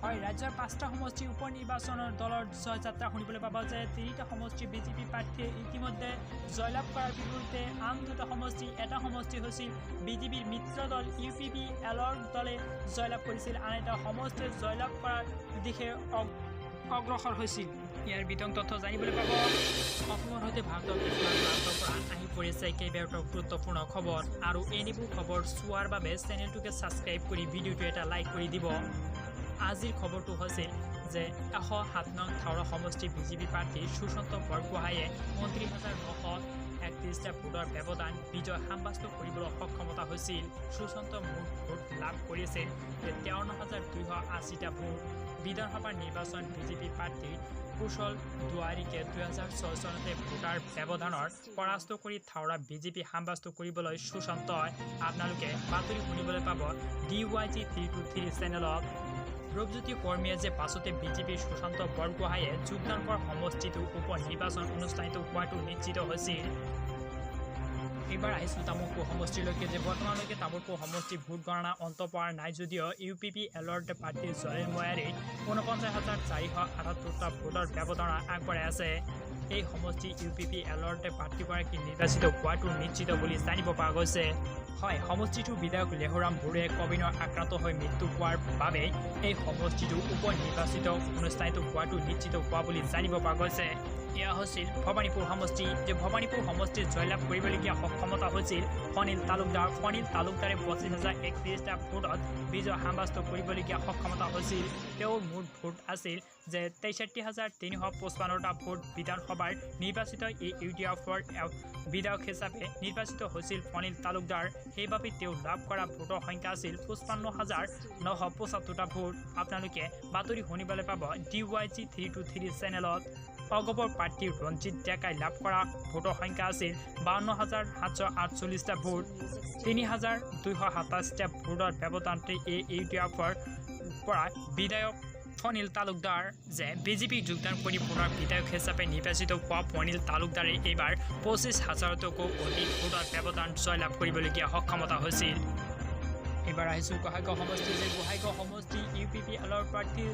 হয়, ৰাজ্যৰ 5টা সমষ্টি উপ নিৰ্বাচনৰ দলৰ জয়যাত্ৰা শুনিবলৈ পাব যে 3টা সমষ্টি বিজেপি প্ৰাৰ্থীয়ে ইতিমধ্যে জয়লাভ কৰাৰ বিপৰীতে আন 2টা সমষ্টি এটা সমষ্টি হৈছিল বিজেপিৰ মিত্ৰ দল UPPL-ৰ দলে জয়লাভ কৰিছিল, আন এটা সমষ্টিয়ে জয়লাভ কৰাৰ দিশে অগ্ৰসৰ হৈছিল। ইয়াৰ বিতং তথ্য জানিবলৈ পাব। অসমৰ সৈতে ভাৰতৰ কিছুমান প্ৰান্তৰ পৰা আহি পৰিছে কেইবাটাও গুৰুত্বপূৰ্ণ খবৰ, আৰু এনেবোৰ খবৰ চোৱাৰ বাবে চেনেলটোকে ছাবস্ক্ৰাইব কৰি ভিডিঅ'টো এটা লাইক কৰি দিব। আজিৰ খবৰটো হৈছিল যে 107 নং থাওৰা সমষ্টি বিজেপি প্ৰাৰ্থী সুশান্ত বৰগোহাঁয়ে 29,931টা ভোটৰ ব্যৱধান বিজয় সাব্যস্ত কৰিবলৈ সক্ষমতা হৈছিল। সুশান্ত মুঠ ভোট লাভ কৰিছিল 53,280টা ভোট। বিধানসভাৰ নিৰ্বাচন বিজেপি প্ৰাৰ্থী কুশল দুৱাৰীকে 2006 চনতে ভোটাৰ ব্যৱধানৰ পৰাস্ত কৰি থাওৰা বিজেপি সাব্যস্ত কৰিবলৈ সুশান্তই আপোনালোকে বাতৰি শুনিবলৈ পাব DYG 323 চেনেলত। ৰূপজ্যোতি কৰ্মীয়ে যে পাছতে বিজেপিৰ সুশান্ত বৰগোহাঁয়ে যোগদান কৰা সমষ্টিটো উপ নিৰ্বাচন অনুষ্ঠিত হোৱাটো নিশ্চিত হৈছিল। এইবাৰ আহিছোঁ তামুলপুৰ সমষ্টিলৈকে যে বৰ্তমানলৈকে তামুলপুৰ সমষ্টি ভোট গণনা অন্ত পৰা নাই যদিও UPPL-ৰ প্ৰাৰ্থী জলেল ময়াৰী 49,478টা ভোটৰ ব্যৱধান আগবঢ়াই আছে। এই সমষ্টি UPPL-ৰ প্ৰাৰ্থীগৰাকী নিৰ্বাচিত হোৱাটো নিশ্চিত বুলি জানিব পৰা গৈছে। হয়, সমষ্টিটোৰ বিধায়ক লেহুৰাম বড়োৱে কভিডৰ আক্ৰান্ত হৈ মৃত্যু হোৱাৰ বাবে এই সমষ্টিটো উপ নিৰ্বাচিত অনুষ্ঠিত হোৱাটো নিশ্চিত হোৱা বুলি জানিব পৰা গৈছে। এয়া হৈছিল ভৱানীপুৰ সমষ্টি, যে ভৱানীপুৰ সমষ্টিত জয়লাভ কৰিবলগীয়া সক্ষমতা হৈছিল ফণিল তালুকদাৰ। ফণিল তালুকদাৰে 25,031টা ভোটত বিজয় সাব্যস্ত কৰিবলগীয়া সক্ষমতা হৈছিল। তেওঁৰ মুঠ ভোট আছিল যে 63,355টা ভোট। বিধানসভাৰ নিৰ্বাচিত UDF-ৰ বিধায়ক হিচাপে নিৰ্বাচিত হৈছিল ফণিল তালুকদাৰ। সেইবাবে তেওঁ লাভ কৰা ভোটৰ সংখ্যা আছিল 55,975টা ভোট। আপোনালোকে বাতৰি শুনিবলৈ পাব DYG 323 চেনেলত। অগপৰ প্ৰাৰ্থী ৰঞ্জিত ডেকাই লাভ কৰা ভোটৰ সংখ্যা আছিল 52,748টা ভোট। 3,227টা ভোটৰ ব্যৱধানতে UDF-ৰ পৰা বিধায়ক ফণিল তালুকদাৰ যে বিজেপি যোগদান কৰি পুনৰ বিধায়ক হিচাপে নিৰ্বাচিত হোৱা ফণিল তালুকদাৰে এইবাৰ 25,000তকৈও অধিক ভোটৰ ব্যৱধান জয়লাভ কৰিবলগীয়া সক্ষমতা হৈছিল। এইবাৰ আহিছোঁ গোহাইগাঁও সমষ্টি, যে গোহাইগাঁও সমষ্টি UPPL-ৰ প্ৰাৰ্থী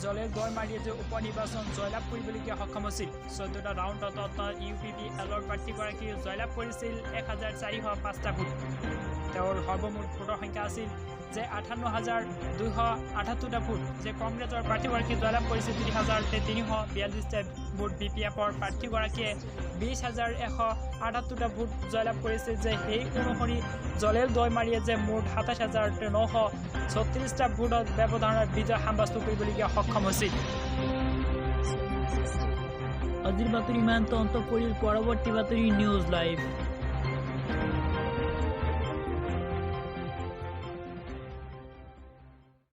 জলেল দৈমাৰীয়ে যে উপ নিৰ্বাচন জয়লাভ কৰিবলগীয়া সক্ষম হৈছিল। 14টা ৰাউণ্ডত UPPL-ৰ প্ৰাৰ্থীগৰাকী জয়লাভ কৰিছিল 1,405টা ভোট। তেওঁৰ সৰ্বমুঠ ভোটৰ সংখ্যা আছিল যে 58,278টা ভোট। যে কংগ্ৰেছৰ প্ৰাৰ্থীগৰাকী জয়লাভ কৰিছিল 3,342টা ভোট। BPF-ৰ প্ৰাৰ্থীগৰাকীয়ে 20,178টা ভোট জয়লাভ কৰিছিল। যে সেই অনুসৰি জলেল দৈমাৰীয়ে যে মুঠ 27,936টা ভোটত ব্যৱধানত বিজয় সাব্যস্ত কৰিবলগীয়া সক্ষম হৈছিল। আজিৰ বাতৰি ইমানতে অন্ত পৰিল। পৰৱৰ্তী বাতৰি নিউজ লাইভ।